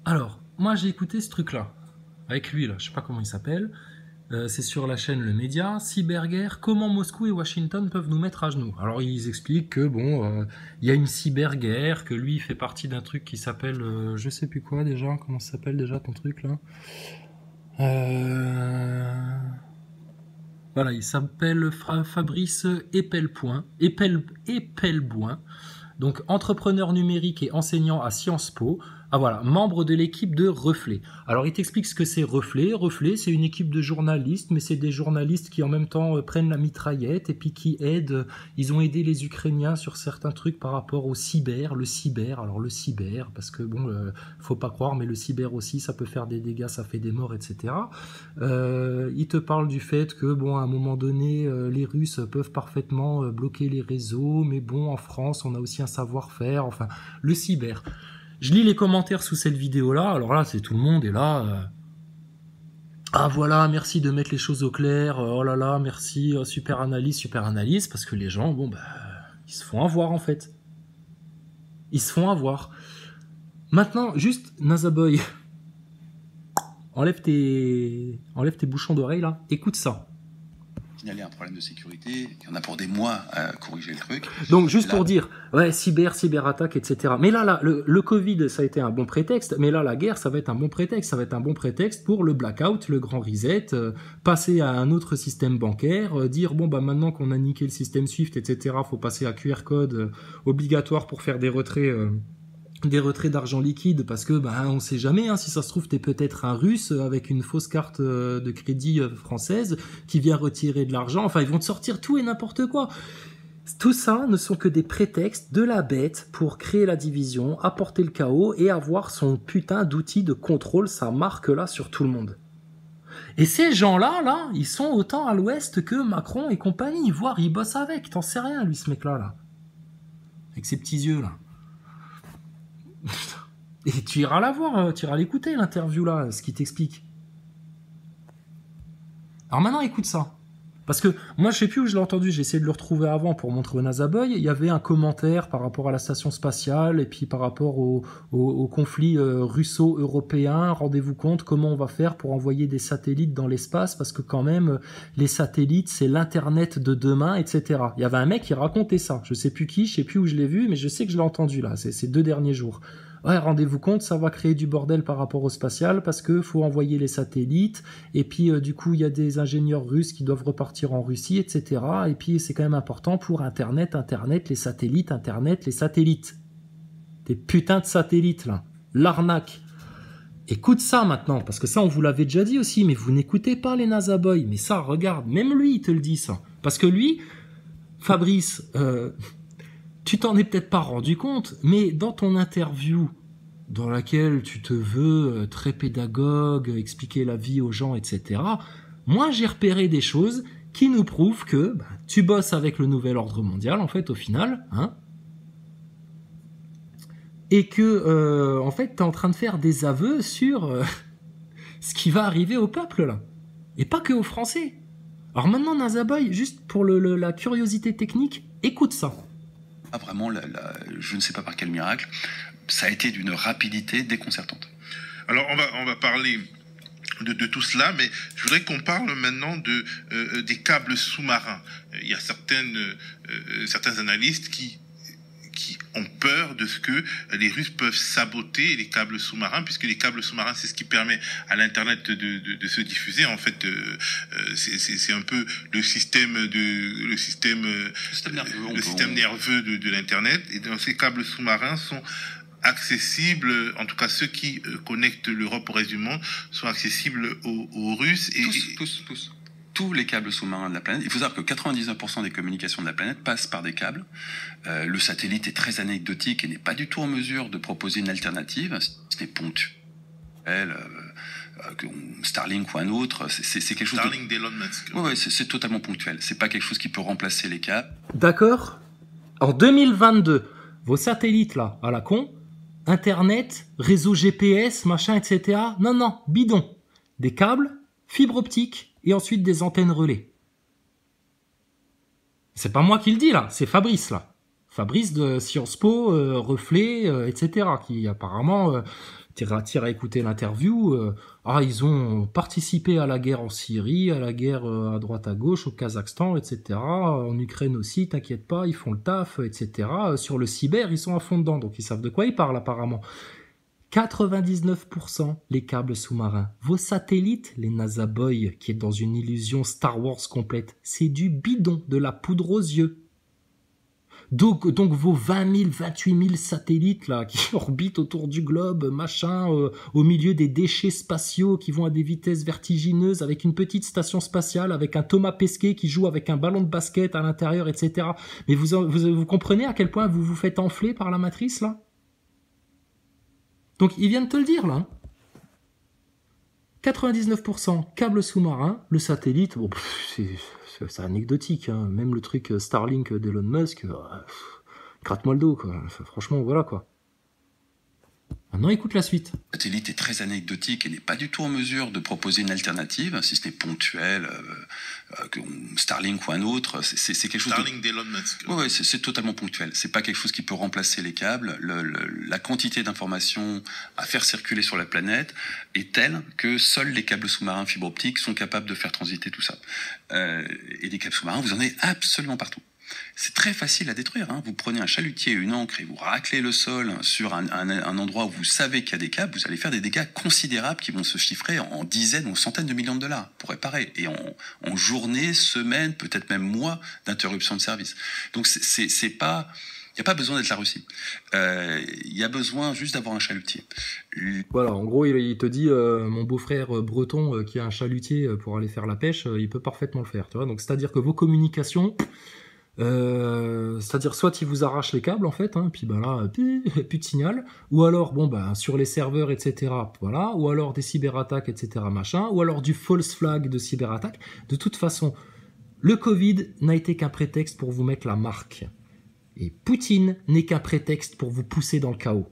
Alors, moi j'ai écouté ce truc-là, avec lui là, je sais pas comment il s'appelle. C'est sur la chaîne Le Média, cyberguerre, comment Moscou et Washington peuvent nous mettre à genoux. Alors ils expliquent que bon, il y a une cyberguerre, que lui il fait partie d'un truc qui s'appelle, je sais plus quoi déjà, comment ça s'appelle déjà ton truc là Voilà, il s'appelle Fabrice Epelboin, donc entrepreneur numérique et enseignant à Sciences Po. Ah voilà, membre de l'équipe de Reflet. Alors il t'explique ce que c'est Reflet. Reflet, c'est une équipe de journalistes, mais c'est des journalistes qui en même temps prennent la mitraillette et puis qui aident. Ils ont aidé les Ukrainiens sur certains trucs par rapport au cyber, le cyber. Alors le cyber, parce que bon, faut pas croire, mais le cyber aussi, ça peut faire des dégâts, ça fait des morts, etc. Il te parle du fait que bon, à un moment donné, les Russes peuvent parfaitement bloquer les réseaux, mais bon, en France, on a aussi un savoir-faire. Enfin, le cyber. Je lis les commentaires sous cette vidéo-là. Alors là, c'est tout le monde est là. Ah voilà, merci de mettre les choses au clair. Oh là là, merci, super analyse, parce que les gens, bon bah, ils se font avoir en fait. Ils se font avoir. Maintenant, juste Nazaboy, enlève tes bouchons d'oreille là. Écoute ça. Signaler un problème de sécurité, il y en a pour des mois à corriger le truc. Donc juste là, pour dire, ouais, cyberattaque, etc. Mais là, le Covid, ça a été un bon prétexte, mais là, la guerre, ça va être un bon prétexte. Ça va être un bon prétexte pour le blackout, le grand reset, passer à un autre système bancaire, dire, bon, bah maintenant qu'on a niqué le système SWIFT, etc., faut passer à QR code obligatoire pour faire des retraits d'argent liquide, parce que bah on sait jamais, hein, si ça se trouve t'es peut-être un russe avec une fausse carte de crédit française qui vient retirer de l'argent. Enfin, ils vont te sortir tout et n'importe quoi. Tout ça ne sont que des prétextes de la bête pour créer la division, apporter le chaos et avoir son putain d'outil de contrôle, sa marque là sur tout le monde. Et ces gens-là, ils sont autant à l'ouest que Macron et compagnie, voire ils bossent avec, t'en sais rien lui ce mec-là, là. Avec ses petits yeux là. Et tu iras la voir, tu iras l'écouter l'interview là, ce qu'il t'explique. Alors maintenant écoute ça. Parce que moi je sais plus où je l'ai entendu, j'ai essayé de le retrouver avant pour montrer au Nazaboy, il y avait un commentaire par rapport à la station spatiale et puis par rapport au conflit russo-européen, rendez-vous compte comment on va faire pour envoyer des satellites dans l'espace, parce que quand même les satellites c'est l'internet de demain, etc. Il y avait un mec qui racontait ça, je sais plus qui, je sais plus où je l'ai vu, mais je sais que je l'ai entendu là, ces 2 derniers jours. Ouais, rendez-vous compte, ça va créer du bordel par rapport au spatial parce que faut envoyer les satellites et puis du coup il y a des ingénieurs russes qui doivent repartir en Russie, etc. Et puis c'est quand même important pour Internet, les satellites, Internet, les satellites. Des putains de satellites là, l'arnaque. Écoute ça maintenant, parce que ça on vous l'avait déjà dit aussi, mais vous n'écoutez pas les Nazaboy. Mais ça, regarde, même lui il te le dit ça. Parce que lui, Fabrice, tu t'en es peut-être pas rendu compte, mais dans ton interview, dans laquelle tu te veux très pédagogue, expliquer la vie aux gens, etc., moi j'ai repéré des choses qui nous prouvent que tu bosses avec le nouvel ordre mondial, en fait, au final, hein, et que, en fait, t'es en train de faire des aveux sur ce qui va arriver au peuple, là. Et pas que aux Français. Alors maintenant, Nazaboy, juste pour la curiosité technique, écoute ça. Ah, vraiment, je ne sais pas par quel miracle, ça a été d'une rapidité déconcertante. Alors, on va parler de tout cela, mais je voudrais qu'on parle maintenant des câbles sous-marins. Il y a certains analystes qui ont peur de ce que les Russes peuvent saboter les câbles sous-marins, puisque les câbles sous-marins, c'est ce qui permet à l'Internet de se diffuser. En fait, c'est un peu le système nerveux de l'Internet. Et donc, ces câbles sous-marins sont accessibles, en tout cas ceux qui connectent l'Europe au reste du monde, sont accessibles aux Russes. Tous les câbles sous-marins de la planète. Il faut savoir que 99% des communications de la planète passent par des câbles. Le satellite est très anecdotique et n'est pas du tout en mesure de proposer une alternative. C'est ponctuel, Starlink ou un autre. C'est quelque chose. Starlink d'Elon Musk. Ouais, c'est totalement ponctuel. C'est pas quelque chose qui peut remplacer les câbles. D'accord. En 2022, vos satellites là, à la con, Internet, réseau GPS, machin, etc. Non, bidon. Des câbles, fibre optique, et ensuite des antennes relais. C'est pas moi qui le dis là, c'est Fabrice là. Fabrice de Sciences Po, Reflet, etc. qui apparemment tire à écouter l'interview. Ils ont participé à la guerre en Syrie, à la guerre à droite à gauche, au Kazakhstan, etc. En Ukraine aussi, t'inquiète pas, ils font le taf, etc. Sur le cyber, ils sont à fond dedans, donc ils savent de quoi ils parlent apparemment. 99% les câbles sous-marins. Vos satellites, les NASA Boy, qui est dans une illusion Star Wars complète, c'est du bidon, de la poudre aux yeux. Donc vos 20 000, 28 000 satellites là, qui orbitent autour du globe, machin, au milieu des déchets spatiaux qui vont à des vitesses vertigineuses, avec une petite station spatiale, avec un Thomas Pesquet qui joue avec un ballon de basket à l'intérieur, etc. Mais vous comprenez à quel point vous vous faites enfler par la matrice là ? Donc, ils viennent te le dire, là. 99% câble sous-marin, le satellite, bon, c'est anecdotique, hein. Même le truc Starlink d'Elon Musk, gratte-moi le dos, quoi. Enfin, franchement, voilà, quoi. Maintenant, écoute la suite. Le satellite est très anecdotique et n'est pas du tout en mesure de proposer une alternative, si ce n'est ponctuel, Starlink ou un autre. C'est quelque chose. Starlink d'Elon Musk. Ouais, c'est totalement ponctuel. C'est pas quelque chose qui peut remplacer les câbles. La quantité d'informations à faire circuler sur la planète est telle que seuls les câbles sous-marins fibre optique sont capables de faire transiter tout ça. Et des câbles sous-marins, vous en avez absolument partout. C'est très facile à détruire. Hein. Vous prenez un chalutier et une ancre et vous raclez le sol sur un endroit où vous savez qu'il y a des câbles, vous allez faire des dégâts considérables qui vont se chiffrer en dizaines ou centaines de millions de dollars pour réparer. Et en journées, semaines, peut-être même mois d'interruption de service. Donc c'est pas... Il n'y a pas besoin d'être la Russie. Il y a besoin juste d'avoir un chalutier. Voilà, en gros, il te dit, mon beau-frère breton qui a un chalutier pour aller faire la pêche, il peut parfaitement le faire. Tu vois. Donc, c'est-à-dire que vos communications... c'est-à-dire soit il vous arrache les câbles en fait, hein, puis ben là plus de signal, ou alors sur les serveurs etc. Voilà, ou alors des cyberattaques etc. machin, ou alors du false flag de cyberattaque. De toute façon, le Covid n'a été qu'un prétexte pour vous mettre la marque, et Poutine n'est qu'un prétexte pour vous pousser dans le chaos.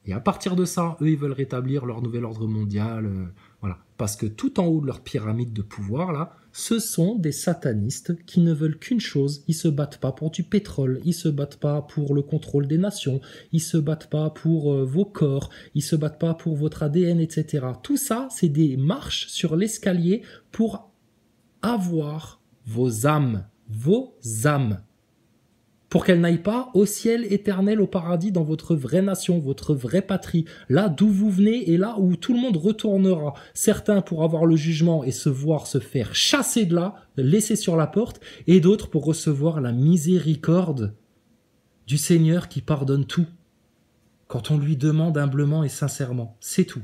Et à partir de ça, eux, ils veulent rétablir leur nouvel ordre mondial. Voilà. Parce que tout en haut de leur pyramide de pouvoir, là, ce sont des satanistes qui ne veulent qu'une chose. Ils se battent pas pour du pétrole. Ils se battent pas pour le contrôle des nations. Ils se battent pas pour vos corps. Ils se battent pas pour votre ADN, etc. Tout ça, c'est des marches sur l'escalier pour avoir vos âmes. Vos âmes. Pour qu'elle n'aille pas au ciel éternel, au paradis, dans votre vraie nation, votre vraie patrie, là d'où vous venez et là où tout le monde retournera. Certains pour avoir le jugement et se voir se faire chasser de là, laisser sur la porte, et d'autres pour recevoir la miséricorde du Seigneur qui pardonne tout, quand on lui demande humblement et sincèrement. C'est tout.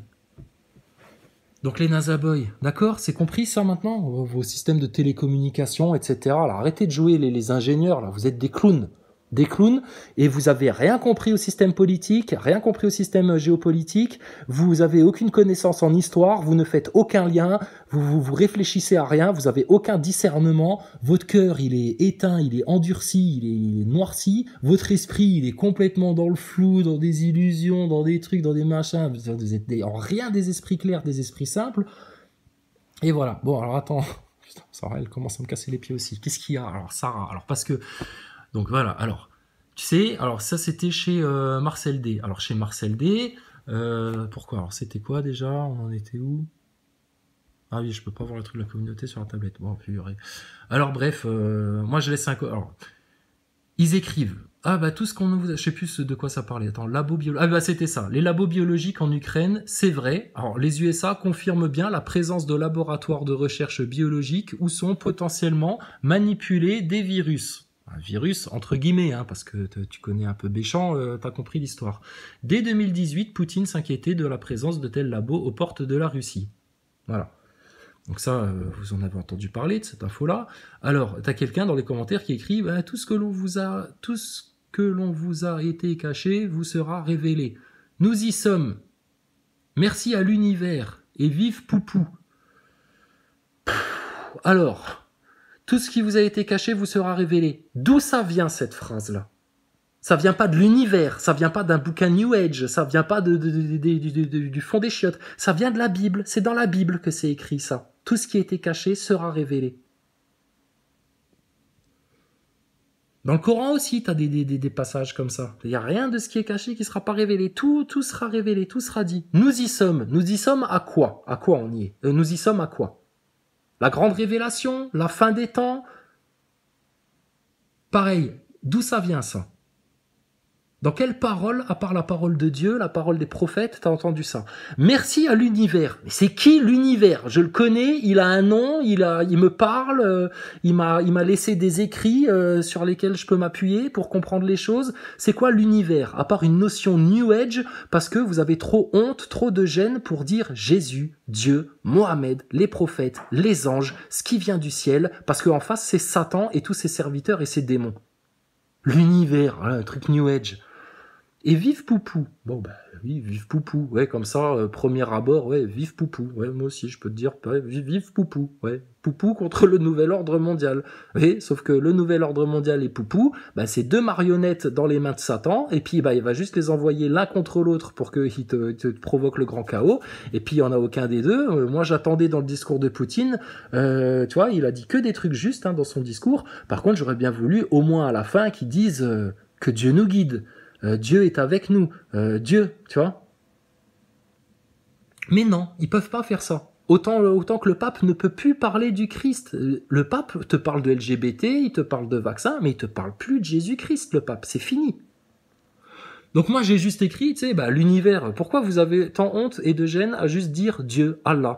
Donc les NASA Boys, d'accord, c'est compris ça maintenant, vos systèmes de télécommunication, etc. Là, arrêtez de jouer les ingénieurs, là, vous êtes des clowns. Des clowns, et vous avez rien compris au système politique, rien compris au système géopolitique, vous avez aucune connaissance en histoire, vous ne faites aucun lien, vous réfléchissez à rien, vous avez aucun discernement, votre cœur il est éteint, il est endurci, il est noirci, votre esprit il est complètement dans le flou, dans des illusions, dans des trucs, dans des machins, vous êtes en rien des esprits clairs, des esprits simples, et voilà. Bon alors attends, putain, Sarah elle commence à me casser les pieds aussi, qu'est-ce qu'il y a alors Sarah, alors parce que donc voilà, alors, tu sais, alors ça c'était chez Marcel D. Alors chez Marcel D, pourquoi? Alors c'était quoi déjà? On en était où? Ah oui, je peux pas voir le truc de la communauté sur la tablette. Bon, purée. Alors bref, moi je laisse un... Alors, ils écrivent, tout ce qu'on vous... Je sais plus de quoi ça parlait. Attends, labo biologique... c'était ça. Les labos biologiques en Ukraine, c'est vrai. Alors, les USA confirment bien la présence de laboratoires de recherche biologique où sont potentiellement manipulés des virus. Un virus, entre guillemets, hein, parce que tu connais un peu Béchamp, t'as compris l'histoire. Dès 2018, Poutine s'inquiétait de la présence de tels labos aux portes de la Russie. Voilà. Donc ça, vous en avez entendu parler de cette info-là. Alors, t'as quelqu'un dans les commentaires qui écrit tout ce que l'on vous a été caché vous sera révélé. Nous y sommes. Merci à l'univers et vive Poupou. Alors... Tout ce qui vous a été caché vous sera révélé. D'où ça vient cette phrase-là? Ça vient pas de l'univers, ça vient pas d'un bouquin New Age, ça vient pas du fond des chiottes, ça vient de la Bible. C'est dans la Bible que c'est écrit ça. Tout ce qui a été caché sera révélé. Dans le Coran aussi, tu as des passages comme ça. Il n'y a rien de ce qui est caché qui ne sera pas révélé. Tout sera révélé, tout sera dit. Nous y sommes. Nous y sommes à quoi? À quoi on y est? Nous y sommes à quoi? La grande révélation? La fin des temps? Pareil, d'où ça vient ça? Dans quelle parole, à part la parole de Dieu, la parole des prophètes, t'as entendu ça? Merci à l'univers. Mais c'est qui l'univers? Je le connais, il a un nom, il me parle, il m'a laissé des écrits sur lesquels je peux m'appuyer pour comprendre les choses. C'est quoi l'univers? À part une notion New Age, parce que vous avez trop honte, trop de gêne pour dire Jésus, Dieu, Mohamed, les prophètes, les anges, ce qui vient du ciel, parce qu'en face c'est Satan et tous ses serviteurs et ses démons. L'univers, voilà, un truc New Age. Et vive Poupou. Bon, bah oui, vive Poupou. Ouais, comme ça, premier abord, ouais, vive Poupou. Ouais, moi aussi, je peux te dire, ouais, vive Poupou. Ouais, Poupou contre le nouvel ordre mondial. Oui, sauf que le nouvel ordre mondial et Poupou, bah, c'est deux marionnettes dans les mains de Satan, et puis, bah, il va juste les envoyer l'un contre l'autre pour qu'ils te provoquent le grand chaos, et puis il n'y en a aucun des deux. Moi, j'attendais dans le discours de Poutine, tu vois, il a dit que des trucs justes, hein, dans son discours. Par contre, j'aurais bien voulu, au moins à la fin, qu'ils disent que Dieu nous guide. Dieu est avec nous, Dieu, tu vois. Mais non, ils peuvent pas faire ça. Autant que le pape ne peut plus parler du Christ. Le pape te parle de LGBT, il te parle de vaccin, mais il te parle plus de Jésus-Christ, le pape. C'est fini. Donc moi, j'ai juste écrit, tu sais, bah, l'univers. Pourquoi vous avez tant honte et de gêne à juste dire Dieu, Allah?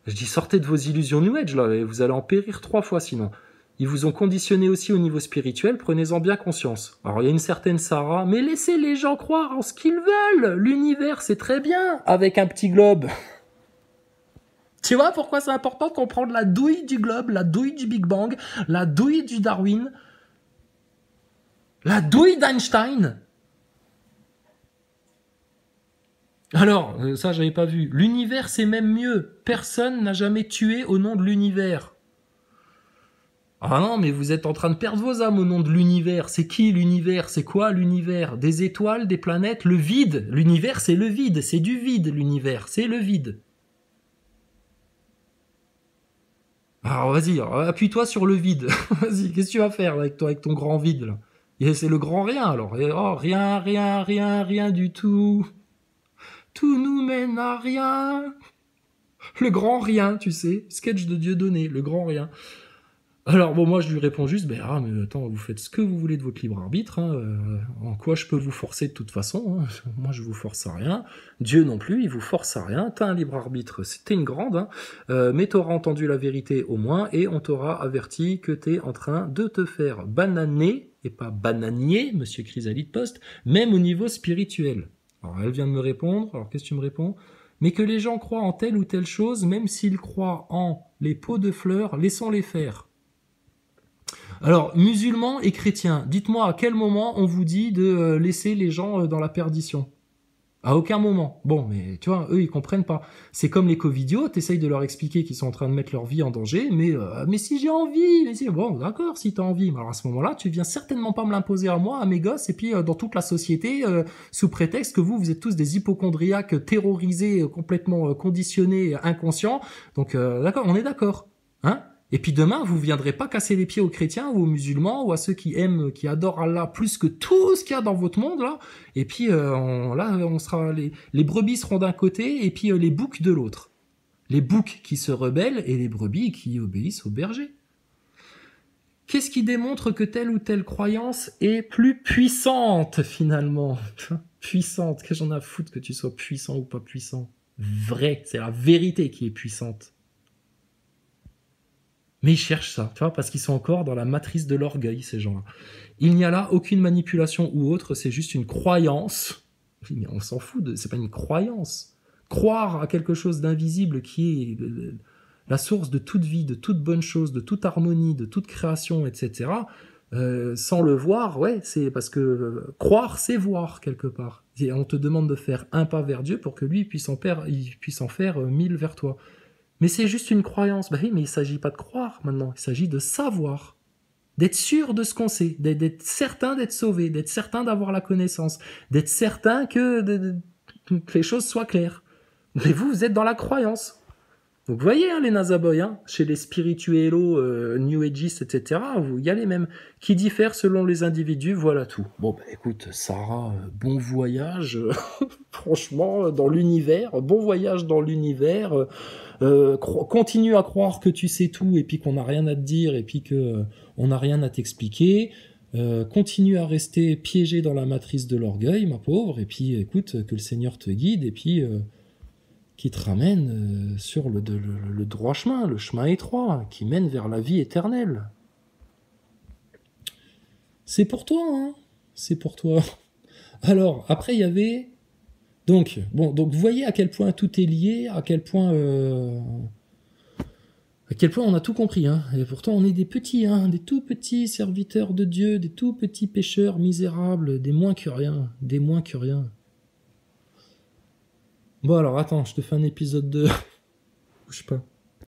Je dis, sortez de vos illusions New Age, là, et vous allez en périr 3 fois sinon. Ils vous ont conditionné aussi au niveau spirituel, prenez-en bien conscience. Alors il y a une certaine Sarah, mais laissez les gens croire en ce qu'ils veulent. L'univers, c'est très bien, avec un petit globe. Tu vois pourquoi c'est important de comprendre la douille du globe, la douille du Big Bang, la douille du Darwin, la douille d'Einstein. Alors, ça j'avais pas vu. L'univers, c'est même mieux. Personne n'a jamais tué au nom de l'univers. Ah non, mais vous êtes en train de perdre vos âmes au nom de l'univers. C'est qui l'univers? C'est quoi l'univers? Des étoiles, des planètes, le vide. L'univers, c'est le vide. C'est du vide, l'univers. C'est le vide. Alors vas-y, appuie-toi sur le vide. Vas-y, qu'est-ce que tu vas faire avec toi, avec ton grand vide là? Et c'est le grand rien alors. Oh, rien, rien, rien, rien du tout. Tout nous mène à rien. Le grand rien, tu sais. Sketch de Dieudonné, le grand rien. Alors bon, moi je lui réponds juste, mais attends, vous faites ce que vous voulez de votre libre arbitre, hein, en quoi je peux vous forcer de toute façon, hein, moi je vous force à rien, Dieu non plus, il vous force à rien, t'as un libre arbitre, c'était une grande, hein, mais t'auras entendu la vérité au moins, et on t'aura averti que t'es en train de te faire bananer, et pas bananier, monsieur Chrysalide Post, même au niveau spirituel. Alors elle vient de me répondre, alors qu'est-ce que tu me réponds? Mais que les gens croient en telle ou telle chose, même s'ils croient en les pots de fleurs, laissons-les faire. Alors, musulmans et chrétiens, dites-moi à quel moment on vous dit de laisser les gens dans la perdition? À aucun moment. Bon, mais tu vois, eux, ils comprennent pas. C'est comme les covidios, t'essayes de leur expliquer qu'ils sont en train de mettre leur vie en danger, mais si j'ai envie, mais si, bon, d'accord, si t'as envie. Alors à ce moment-là, tu viens certainement pas me l'imposer à moi, à mes gosses, et puis dans toute la société, sous prétexte que vous êtes tous des hypocondriaques terrorisés, complètement conditionnés, inconscients. Donc, d'accord, on est d'accord. Hein? Et puis demain, vous viendrez pas casser les pieds aux chrétiens ou aux musulmans ou à ceux qui aiment, qui adorent Allah plus que tout ce qu'il y a dans votre monde là. Et puis on sera les brebis seront d'un côté et puis les boucs de l'autre. Les boucs qui se rebellent et les brebis qui obéissent aux bergers. Qu'est-ce qui démontre que telle ou telle croyance est plus puissante finalement? Puissante, que j'en ai à foutre que tu sois puissant ou pas puissant. Vrai, c'est la vérité qui est puissante. Mais ils cherchent ça, tu vois, parce qu'ils sont encore dans la matrice de l'orgueil, ces gens-là. Il n'y a là aucune manipulation ou autre, c'est juste une croyance. Mais on s'en fout, c'est pas une croyance. Croire à quelque chose d'invisible qui est la source de toute vie, de toute bonne chose, de toute harmonie, de toute création, etc., sans le voir, ouais, c'est parce que croire, c'est voir quelque part. Et on te demande de faire un pas vers Dieu pour que lui puisse en faire 1000 vers toi. Mais c'est juste une croyance. Bah oui, mais il ne s'agit pas de croire maintenant, il s'agit de savoir. D'être sûr de ce qu'on sait, d'être certain d'être sauvé, d'être certain d'avoir la connaissance, d'être certain que les choses soient claires. Mais vous êtes dans la croyance. Donc vous voyez, hein, les Nazaboy, hein, chez les spirituellos, New Ageistes, etc., il y a les mêmes, qui diffèrent selon les individus, voilà tout. Bon, bah écoute, Sarah, bon voyage, franchement, dans l'univers, bon voyage dans l'univers, continue à croire que tu sais tout, et puis qu'on n'a rien à te dire, et puis que on n'a rien à t'expliquer, continue à rester piégé dans la matrice de l'orgueil, ma pauvre, et puis écoute, que le Seigneur te guide, et puis... qui te ramène sur le droit chemin, le chemin étroit, qui mène vers la vie éternelle. C'est pour toi, hein. C'est pour toi. Alors, après, il y avait... Donc, vous voyez à quel point tout est lié, à quel point on a tout compris, hein. Et pourtant, on est des petits, hein, des tout petits serviteurs de Dieu, des tout petits pécheurs misérables, des moins que rien, des moins que rien. Bon alors attends, je te fais un épisode 2. Je sais pas.